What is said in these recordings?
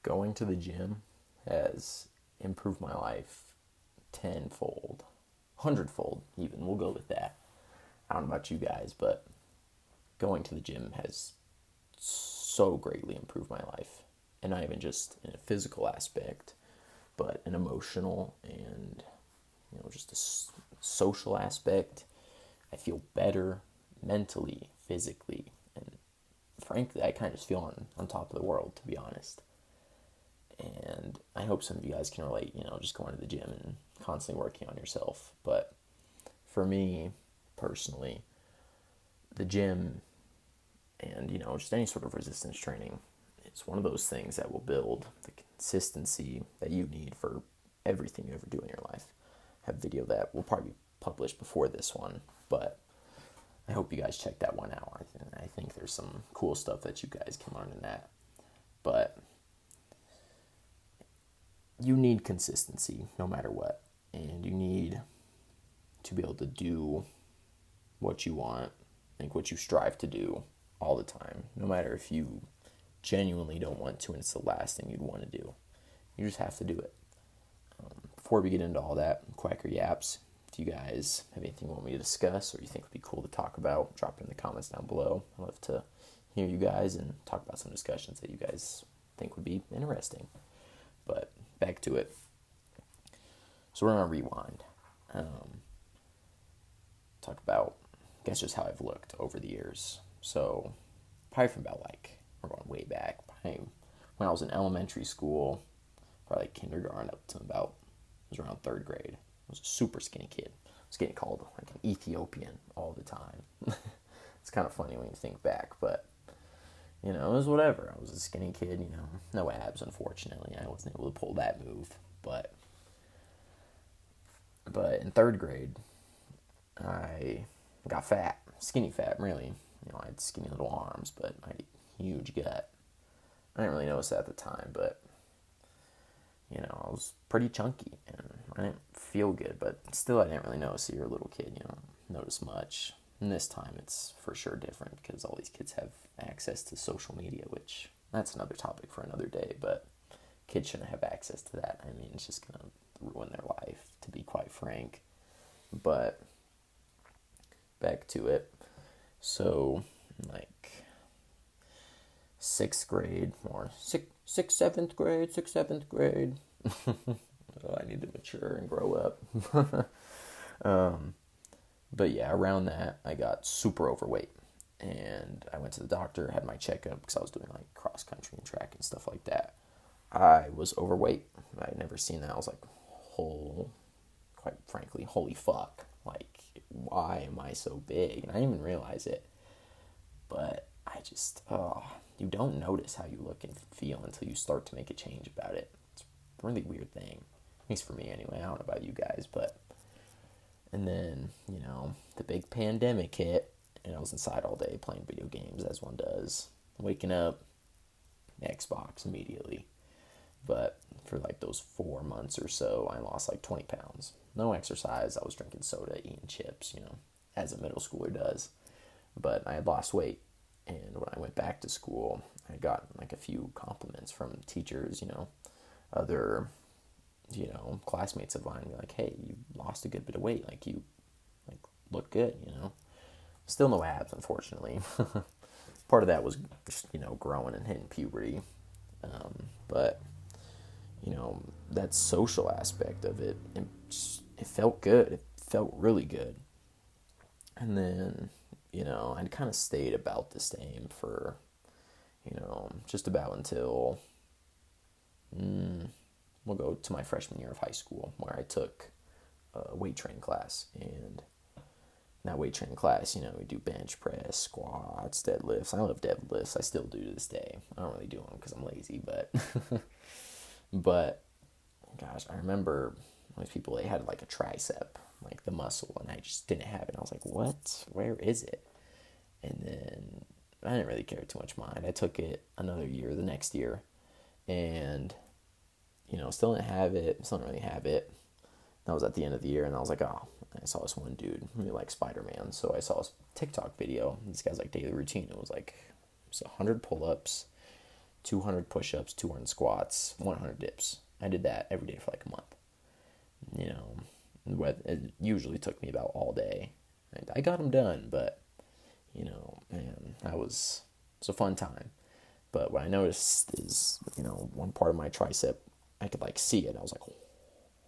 Going to the gym has improved my life tenfold, hundredfold even. We'll go with that. I don't know about you guys, but going to the gym has so greatly improved my life. And not even just in a physical aspect, but an emotional and, just a social aspect. I feel better mentally, physically, and frankly, I kind of just feel on top of the world, to be honest. And I hope some of you guys can relate, just going to the gym and constantly working on yourself. But for me, personally, the gym and, just any sort of resistance training, it's one of those things that will build the consistency that you need for everything you ever do in your life. I have a video that will probably be published before this one, but I hope you guys check that one out. I think there's some cool stuff that you guys can learn in that. But you need consistency no matter what. And you need to be able to do what you want, like what you strive to do all the time, no matter if you genuinely don't want to and it's the last thing you'd want to do. You just have to do it. Before we get into all that, QuackerYaps, if you guys have anything you want me to discuss or you think would be cool to talk about, drop it in the comments down below. I'd love to hear you guys and talk about some discussions that you guys think would be interesting. But back to it. So we're going to rewind. Talk about, I guess, just how I've looked over the years. So probably from about we're going way back. Probably when I was in elementary school, probably kindergarten up to about, it was around third grade. I was a super skinny kid. I was getting called like an Ethiopian all the time. It's kind of funny when you think back, but it was whatever. I was a skinny kid, no abs, unfortunately. I wasn't able to pull that move, but in third grade, I got fat, skinny fat, really. I had skinny little arms, but I had a huge gut. I didn't really notice that at the time, but I was pretty chunky, and I didn't feel good, but still I didn't really notice. You're a little kid, you don't notice much. And this time it's for sure different because all these kids have access to social media, which that's another topic for another day, but kids shouldn't have access to that. I mean, it's just going to ruin their life, to be quite frank. But back to it. So, sixth, seventh grade. Oh, I need to mature and grow up. But yeah, around that, I got super overweight. And I went to the doctor, had my checkup, because I was doing cross country and track and stuff like that. I was overweight. I had never seen that. I was like, quite frankly, holy fuck. Why am I so big? And I didn't even realize it. But I just, you don't notice how you look and feel until you start to make a change about it. It's a really weird thing. At least for me anyway. I don't know about you guys, but. And then, the big pandemic hit, and I was inside all day playing video games, as one does. Waking up, Xbox immediately. But for those 4 months or so, I lost 20 pounds. No exercise. I was drinking soda, eating chips, as a middle schooler does. But I had lost weight. And when I went back to school, I got a few compliments from teachers, other, classmates of mine. Like, hey, you lost a good bit of weight. You look good, Still no abs, unfortunately. Part of that was just, growing and hitting puberty. But, that social aspect of it, it felt good. It felt really good. And then, I'd kind of stayed about the same for, just about until, we'll go to my freshman year of high school, where I took a weight training class. And in that weight training class, we do bench press, squats, deadlifts. I love deadlifts. I still do to this day. I don't really do them because I'm lazy, but gosh, I remember those people, they had a tricep, the muscle, and I just didn't have it. I was like, what? Where is it? And then I didn't really care too much mind. I took it another year, the next year, and still didn't have it. Still didn't really have it. That was at the end of the year, and I was like, oh, I saw this one dude, really like Spider-Man. So I saw this TikTok video. This guy's daily routine. It was 100 pull-ups, 200 push-ups, 200 squats, 100 dips. I did that every day for like a month. You know, it usually took me about all day. I got them done, but, you know, man, it was a fun time. But what I noticed is, you know, one part of my tricep, I could like see it. I was like,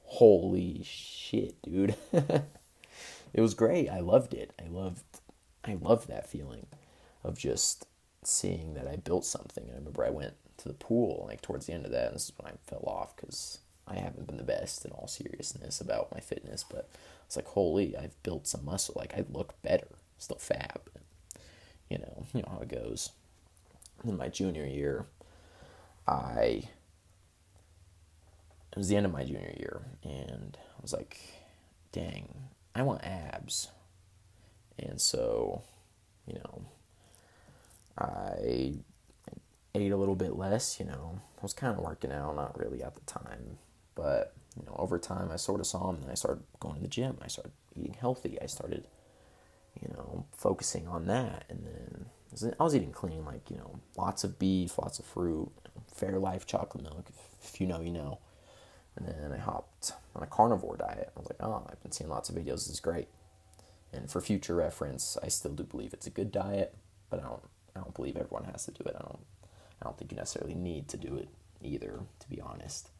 holy shit, dude. It was great. I loved it. I loved that feeling of just seeing that I built something. I remember I went to the pool like towards the end of that, and this is when I fell off because I haven't been the best in all seriousness about my fitness, but it's like, holy, I've built some muscle. Like, I look better. Still fat, but you know how it goes. In my junior year, it was the end of my junior year, and I was like, dang, I want abs. And so, you know, I ate a little bit less, you know. I was kind of working out, not really at the time. But, you know, over time, I sort of saw them, and I started going to the gym. I started eating healthy. I started, you know, focusing on that. And then I was eating clean, like, you know, lots of beef, lots of fruit, Fairlife chocolate milk. If you know, you know. And then I hopped on a carnivore diet. I was like, oh, I've been seeing lots of videos. This is great. And for future reference, I still do believe it's a good diet, but I don't believe everyone has to do it. I don't think you necessarily need to do it either, to be honest.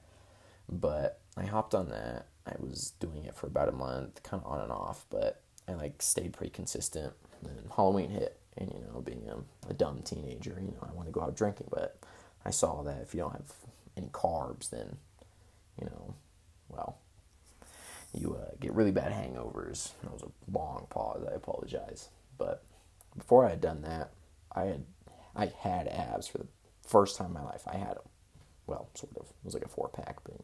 But I hopped on that. I was doing it for about a month, kind of on and off, but I like stayed pretty consistent. And then Halloween hit, and you know, being a dumb teenager, you know, I want to go out drinking, but I saw that if you don't have any carbs, then, you know, well, you get really bad hangovers. That was a long pause. I apologize. But before I had done that, I had abs for the first time in my life. I had them. Well, sort of. It was like a 4-pack, but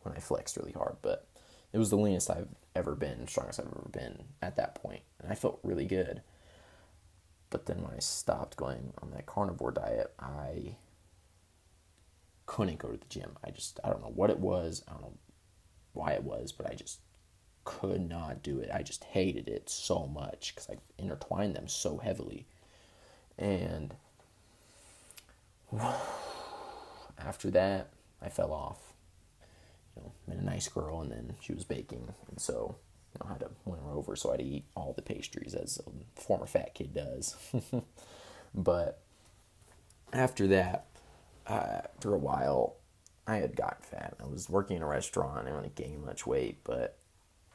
when I flexed really hard. But it was the leanest I've ever been, strongest I've ever been at that point. And I felt really good. But then when I stopped going on that carnivore diet, I couldn't go to the gym. I don't know what it was. I don't know why it was, but I just could not do it. I just hated it so much because I intertwined them so heavily. And after that, I fell off. You know, met a nice girl, and then she was baking, and so, you know, I had to win her over, so I had to eat all the pastries as a former fat kid does. But after that, after a while, I had gotten fat. I was working in a restaurant. I didn't really gain much weight, but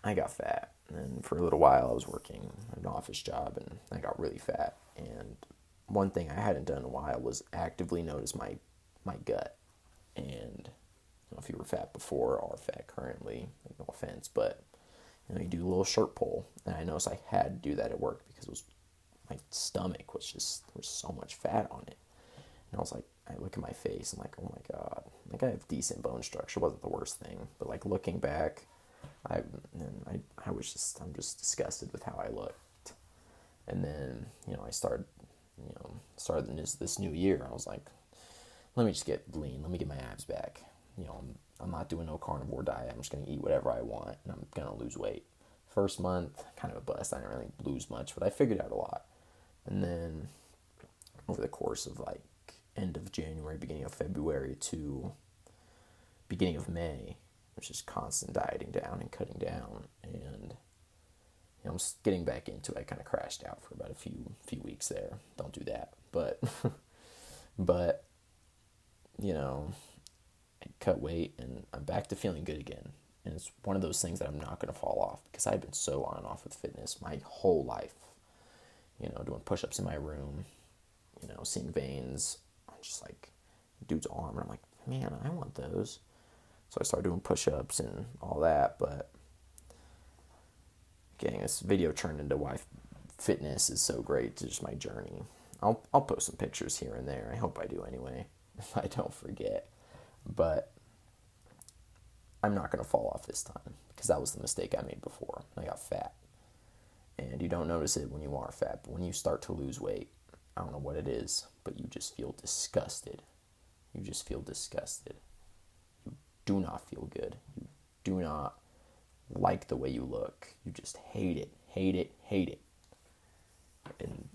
I got fat. And for a little while, I was working an office job, and I got really fat. And one thing I hadn't done in a while was actively notice my gut. And you know, if you were fat before or fat currently, like, no offense, but you know, you do a little shirt pull, and I noticed I had to do that at work because it was my stomach was just, there was so much fat on it. And I was like, I look at my face, I'm like, oh my god, like I have decent bone structure. It wasn't the worst thing, but like looking back, I'm just disgusted with how I looked. And then, you know, I started this new year. I was like, let me just get lean. Let me get my abs back. You know, I'm not doing no carnivore diet. I'm just going to eat whatever I want, and I'm going to lose weight. First month, kind of a bust. I didn't really lose much, but I figured out a lot. And then over the course of like end of January, beginning of February to beginning of May, it was just constant dieting down and cutting down. And you know, I'm just getting back into it. I kind of crashed out for about a few weeks there. Don't do that. But you know, I cut weight, and I'm back to feeling good again. And it's one of those things that I'm not going to fall off, because I've been so on and off with fitness my whole life. You know, doing push-ups in my room, you know, seeing veins on just like dude's arm, and I'm like, man, I want those. So I started doing push-ups and all that, but getting this video turned into why fitness is so great to just my journey. I'll post some pictures here and there. I hope I do anyway, if I don't forget. But I'm not going to fall off this time, because that was the mistake I made before. I got fat. And you don't notice it when you are fat, but when you start to lose weight, I don't know what it is, but you just feel disgusted. You just feel disgusted. You do not feel good. You do not like the way you look. You just hate it, hate it, hate it. And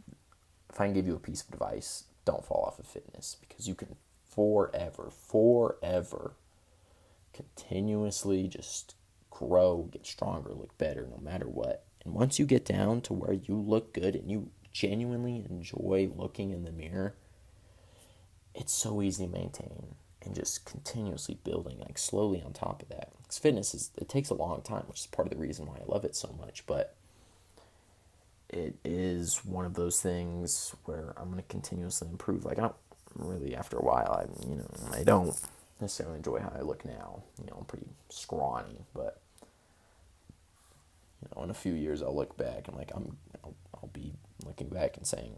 if I can give you a piece of advice, don't fall off of fitness, because you can forever. Continuously just grow, get stronger, look better no matter what. And once you get down to where you look good and you genuinely enjoy looking in the mirror, it's so easy to maintain and just continuously building, like slowly on top of that. Because fitness it takes a long time, which is part of the reason why I love it so much. But it is one of those things where I'm going to continuously improve. Like, I don't really, after a while, I don't necessarily enjoy how I look now. I'm pretty scrawny, but in a few years I'll look back and I'll be looking back and saying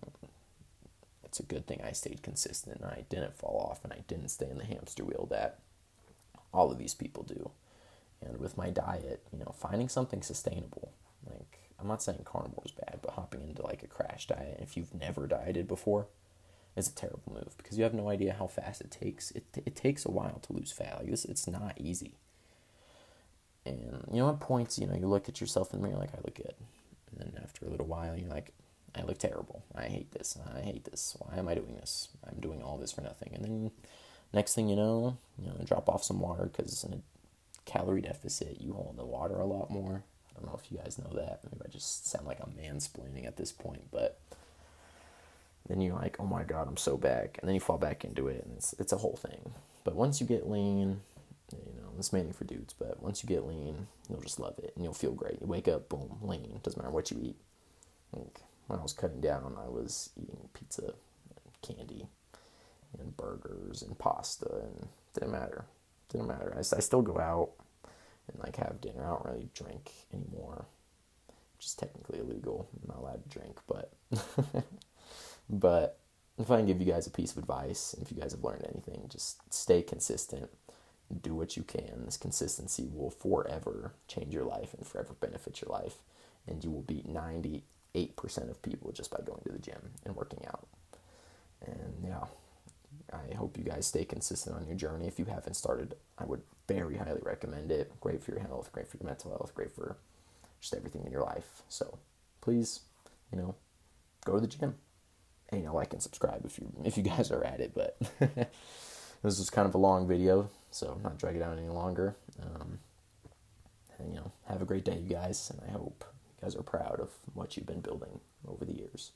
it's a good thing I stayed consistent and I didn't fall off and I didn't stay in the hamster wheel that all of these people do. And with my diet, finding something sustainable. Like, I'm not saying carnivore is bad, but hopping into like a crash diet, if you've never dieted before, is a terrible move because you have no idea how fast it takes. It takes a while to lose fat. Like this, it's not easy. And at points, you look at yourself in the mirror like, I look good. And then after a little while, you're like, I look terrible. I hate this. Why am I doing this? I'm doing all this for nothing. And then next thing you know, drop off some water because in a calorie deficit, you hold the water a lot more. I don't know if you guys know that. Maybe I just sound like I'm mansplaining at this point, but then you're like, oh my God, I'm so back. And then you fall back into it, and it's a whole thing. But once you get lean, it's mainly for dudes, but once you get lean, you'll just love it, and you'll feel great. You wake up, boom, lean. Doesn't matter what you eat. Like, when I was cutting down, I was eating pizza and candy and burgers and pasta, and didn't matter. I still go out and have dinner. I don't really drink anymore, which is technically illegal. I'm not allowed to drink, but but if I can give you guys a piece of advice, and if you guys have learned anything, just stay consistent. Do what you can. This consistency will forever change your life and forever benefit your life, and you will beat 98% of people just by going to the gym and working out. And yeah, I hope you guys stay consistent on your journey. If you haven't started, I would very highly recommend it. Great for your health, great for your mental health, great for just everything in your life. So please, go to the gym and like and subscribe if you guys are at it. But this was kind of a long video, so I'm not dragging it out any longer. And have a great day, you guys, and I hope you guys are proud of what you've been building over the years.